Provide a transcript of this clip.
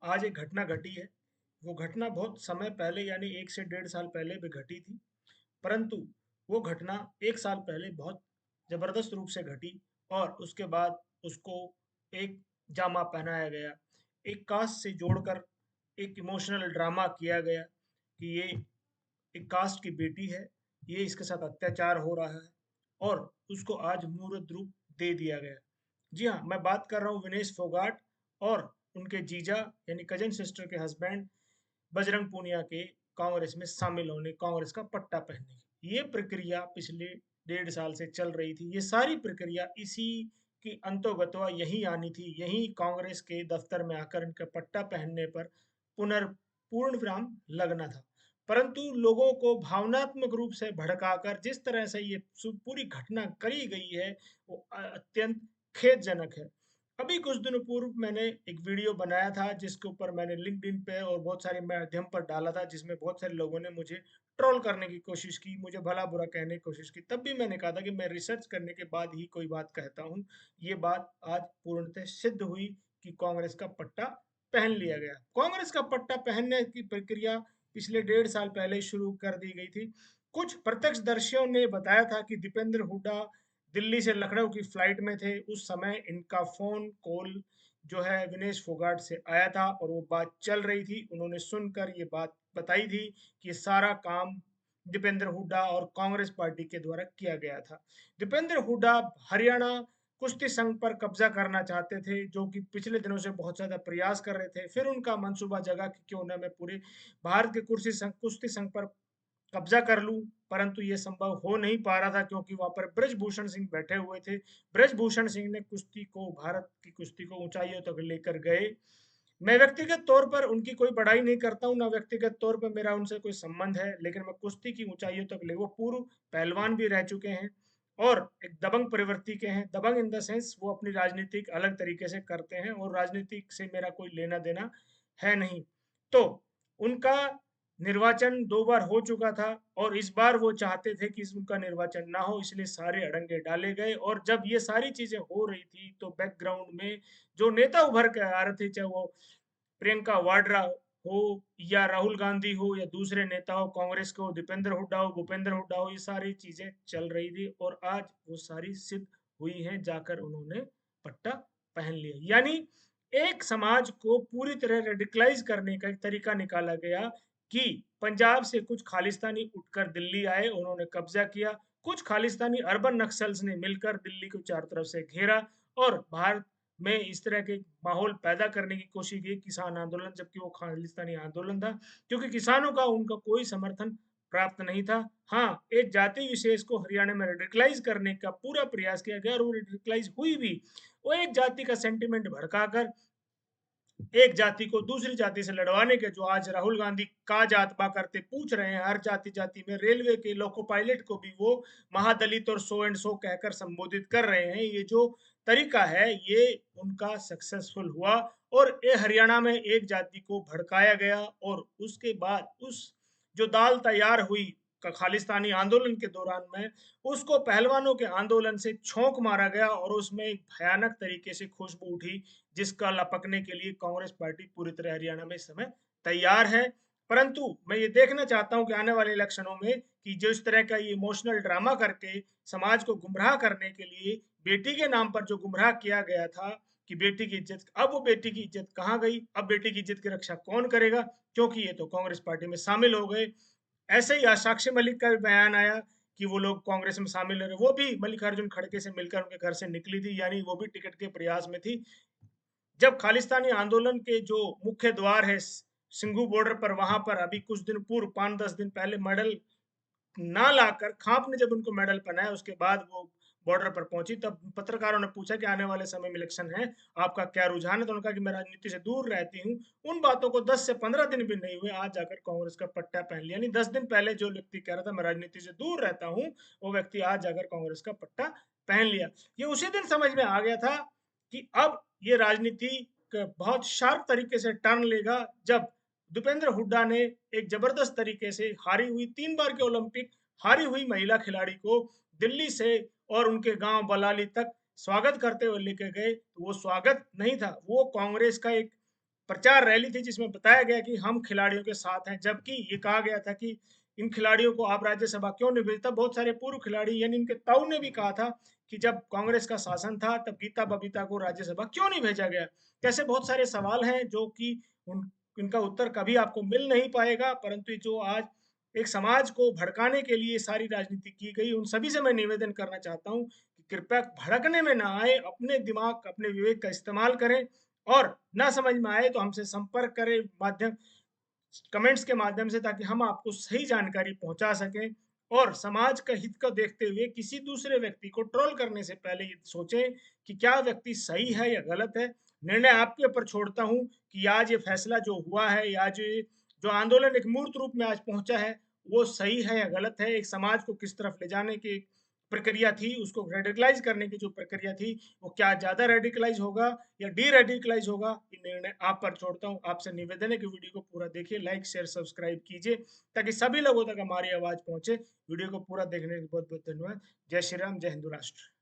आज एक घटना घटी है। वो घटना बहुत समय पहले यानी 1 से डेढ़ साल पहले भी घटी थी। परंतु वो घटना 1 साल पहले बहुत ज़बरदस्त रूप से घटी और उसके बाद उसको एक जामा पहनाया गया। एक कास्ट से जोड़कर एक इमोशनल ड्रामा किया गया कि ये एक कास्ट की बेटी है, ये इसके साथ अत्याचार हो रहा है और उसको आज मूर्त रूप दे दिया गया। जी हाँ, मैं बात कर रहा हूँ विनेश फोगाट और उनके जीजा यानी कजिन सिस्टर के हस्बैंड बजरंग पूनिया के कांग्रेस में शामिल होने, कांग्रेस का पट्टा पहनने की। ये प्रक्रिया पिछले डेढ़ साल से चल रही थी। ये सारी प्रक्रिया इसी की अंतोगत्वा यही आनी थी, यही कांग्रेस के दफ्तर में आकर इनका पट्टा पहनने पर पूर्ण विराम लगना था। परंतु लोगों को भावनात्मक रूप से भड़काकर जिस तरह से ये पूरी घटना करी गई है, वो अत्यंत खेदजनक है। अभी कुछ दिनों पूर्व मैंने एक वीडियो बनाया था जिसके ऊपर मैंने लिंक्डइन पे और बहुत सारे माध्यम पर डाला था, जिसमें बहुत सारे लोगों ने मुझे ट्रोल करने की कोशिश की, मुझे भला बुरा कहने की कोशिश की। तब भी मैंने कहा था कि मैं रिसर्च करने के बाद ही कोई बात कहता हूँ। ये बात आज पूर्णतः सिद्ध हुई कि कांग्रेस का पट्टा पहन लिया गया। कांग्रेस का पट्टा पहनने की प्रक्रिया पिछले डेढ़ साल पहले शुरू कर दी गई थी। कुछ प्रत्यक्षदर्शियों ने बताया था कि दीपेंद्र हुड्डा दिल्ली से लखनऊ की फ्लाइट में थे। उस समय इनका फोन कॉल जो है विनेश फोगाट से आया था और वो बात चल रही थी। उन्होंने सुनकर ये बात बताई थी कि सारा काम दीपेंद्र हुड्डा और कांग्रेस पार्टी के द्वारा किया गया था। दीपेंद्र हुड्डा हरियाणा कुश्ती संघ पर कब्जा करना चाहते थे, जो कि पिछले दिनों से बहुत ज्यादा प्रयास कर रहे थे। फिर उनका मंसूबा जगा कि क्यों ना मैं पूरे भारत के कुश्ती संघ पर कब्जा कर लूं, परंतु ये संभव हो नहीं पा रहा था क्योंकि वहां पर ब्रजभूषण सिंह बैठे हुए थे। ब्रजभूषण सिंह ने कुश्ती को, भारत की कुश्ती को ऊंचाइयों तक लेकर गए। मैं व्यक्तिगत तौर पर उनकी कोई बड़ाई नहीं करता हूं, ना व्यक्तिगत तौर पर मेरा उनसे कोई संबंध है, लेकिन मैं कुश्ती की ऊंचाइयों तक ले, वो पूर्व पहलवान भी रह चुके हैं और एक दबंग प्रवृत्ति के हैं। दबंग इन द सेंस वो अपनी राजनीतिक अलग तरीके से करते हैं और राजनीतिक से मेरा कोई लेना देना है नहीं। तो उनका निर्वाचन 2 बार हो चुका था और इस बार वो चाहते थे कि उनका निर्वाचन ना हो, इसलिए सारे अड़ंगे डाले गए। और जब ये सारी चीजें हो रही थी तो बैकग्राउंड में जो नेता उभर के आ रहे थे, चाहे वो प्रियंका वाड्रा हो या राहुल गांधी हो या दूसरे नेता हो, कांग्रेस के हो, दीपेंद्र हुड्डा हो, भूपेंद्र हुड्डा हो, ये सारी चीजें चल रही थी और आज वो सारी सिद्ध हुई हैं। जाकर उन्होंने पट्टा पहन लिया। यानी एक समाज को पूरी तरह रेडिकलाइज करने का एक तरीका निकाला गया कि पंजाब से कुछ खालिस्तानी उठकर दिल्ली आए, उन्होंने कब्जा किया। कुछ खालिस्तानी अर्बन नक्सल्स ने मिलकर दिल्ली को चारों तरफ से घेरा और भारत में इस तरह के माहौल पैदा करने की कोशिश की, किसान आंदोलन, जबकि वो खालिस्तानी आंदोलन था, क्योंकि किसानों का उनका कोई समर्थन प्राप्त नहीं था। हाँ, एक जाति विशेष को हरियाणा में रेडिकलाइज करने का पूरा प्रयास किया गया और वो रेडिकलाइज हुई भी। वो एक जाति का सेंटिमेंट भड़काकर एक जाति को दूसरी जाति से लड़वाने के, जो आज राहुल गांधी का जात बा करते पूछ रहे हैं, हर जाति जाति में रेलवे के लोको पायलट को भी वो महादलित और सो एंड सो कहकर संबोधित कर रहे हैं। ये जो तरीका है ये उनका सक्सेसफुल हुआ और ये हरियाणा में एक जाति को भड़काया गया और उसके बाद उस जो दाल तैयार हुई खालिस्तानी आंदोलन के दौरान में, उसको पहलवानों के आंदोलन से छोंक मारा गया और उसमें एक भयानक तरीके से खुशबू उठी, जिसका लपकने के लिए कांग्रेस पार्टी पूरी तरह हरियाणा में इस समय तैयार है। परंतु मैं ये देखना चाहता हूं कि आने वाले इलेक्शनों में कि जो इस तरह का ये इमोशनल ड्रामा करके समाज को गुमराह करने के लिए बेटी के नाम पर जो गुमराह किया गया था कि बेटी की इज्जत, अब वो बेटी की इज्जत कहाँ गई? अब बेटी की इज्जत की रक्षा कौन करेगा? क्योंकि ये तो कांग्रेस पार्टी में शामिल हो गए। ऐसे ही आज साक्ष्य मलिक का भी बयान आया कि वो लोग कांग्रेस में शामिल हो रहे, वो भी मल्लिकार्जुन खड़गे से मिलकर उनके घर से निकली थी, यानी वो भी टिकट के प्रयास में थी। जब खालिस्तानी आंदोलन के जो मुख्य द्वार है सिंघू बॉर्डर पर, वहां पर अभी कुछ दिन पूर्व 5-10 दिन पहले मेडल ना लाकर खाप ने जब उनको मेडल पहनाया, उसके बाद वो बॉर्डर पर पहुंची, तब पत्रकारों ने पूछा कि आने वाले समय में इलेक्शन है, आपका क्या रुझान है? तो उन्होंने कहा कि मैं राजनीति से दूर रहती हूँ। उन बातों को 10 से 15 दिन भी नहीं हुए, आज जाकर कांग्रेस का पट्टा पहन लिया। यानी 10 दिन पहले जो व्यक्ति कह रहा था मैं राजनीति से दूर रहता हूँ, वो व्यक्ति आज जाकर कांग्रेस का पट्टा पहन लिया। ये उसी दिन समझ में आ गया था कि अब ये राजनीति बहुत शार्प तरीके से टर्न लेगा, जब दीपेंद्र हुड्डा ने एक जबरदस्त तरीके से हारी हुई 3 बार के ओलंपिक हारी हुई महिला खिलाड़ी को दिल्ली से और उनके गांव बलाली तक स्वागत करते हुए लेके गए। तो वो स्वागत नहीं था, वो कांग्रेस का एक प्रचार रैली थी जिसमें बताया गया कि हम खिलाड़ियों के साथ हैं, जबकि ये कहा गया था कि इन खिलाड़ियों को आप राज्यसभा क्यों नहीं भेजता। बहुत सारे पूर्व खिलाड़ी यानी इनके ताऊ ने भी कहा था कि जब कांग्रेस का शासन था तब गीता बबीता को राज्यसभा क्यों नहीं भेजा गया। कैसे बहुत सारे सवाल हैं जो कि इनका उत्तर कभी आपको मिल नहीं पाएगा, परंतु जो आज एक समाज को भड़काने के लिए सारी राजनीति की गई, उन सभी से मैं निवेदन करना चाहता हूँ कि कृपया भड़कने में ना आए, अपने दिमाग अपने विवेक का इस्तेमाल करें, और ना समझ में आए तो हमसे संपर्क करें माध्यम कमेंट्स के माध्यम से, ताकि हम आपको सही जानकारी पहुंचा सकें। और समाज का हित को देखते हुए किसी दूसरे व्यक्ति को ट्रोल करने से पहले ये सोचें कि क्या व्यक्ति सही है या गलत है। निर्णय आपके ऊपर छोड़ता हूं कि आज ये फैसला जो हुआ है या जो आंदोलन एक मूर्त रूप में आज पहुंचा है, वो सही है या गलत है। एक समाज को किस तरफ ले जाने की प्रक्रिया थी, उसको रेडिकलाइज करने की जो प्रक्रिया थी, वो क्या ज्यादा रेडिकलाइज होगा या डी रेडिकलाइज होगा, ये निर्णय आप पर छोड़ता हूँ। आपसे निवेदन है कि वीडियो को पूरा देखिए, लाइक शेयर सब्सक्राइब कीजिए, ताकि सभी लोगों तक हमारी आवाज पहुंचे। वीडियो को पूरा देखने के लिए बहुत बहुत धन्यवाद। जय श्री राम, जय हिंदू राष्ट्र।